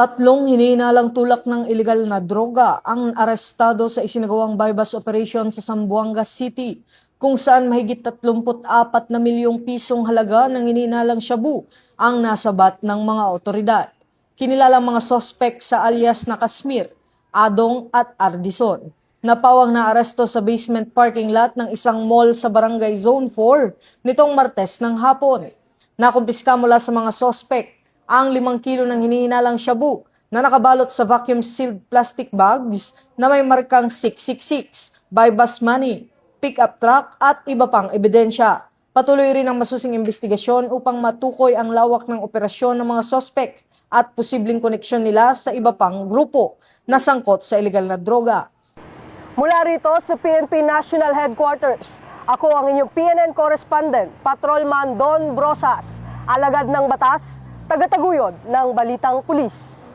Tatlong hinihinalang tulak ng ilegal na droga ang arestado sa isinagawang bypass operation sa Zamboanga City, kung saan mahigit 34 na milyong pisong halaga ng hinihinalang shabu ang nasabat ng mga otoridad. Kinilalang mga sospek sa alias na Kasmir, Adong at Ardison. Napawang na aresto sa basement parking lot ng isang mall sa Barangay Zone 4 nitong Martes ng hapon. Nakumpiska mula sa mga sospek ang 5 kilo ng hinihinalang shabu na nakabalot sa vacuum-sealed plastic bags na may markang 666, bypass money, pick-up truck at iba pang ebidensya. Patuloy rin ang masusing investigasyon upang matukoy ang lawak ng operasyon ng mga sospek at posibleng koneksyon nila sa iba pang grupo na sangkot sa ilegal na droga. Mula rito sa PNP National Headquarters, ako ang inyong PNN correspondent, Patrolman Don Brosas, alagad ng batas, tagataguyod ng Balitang Pulis.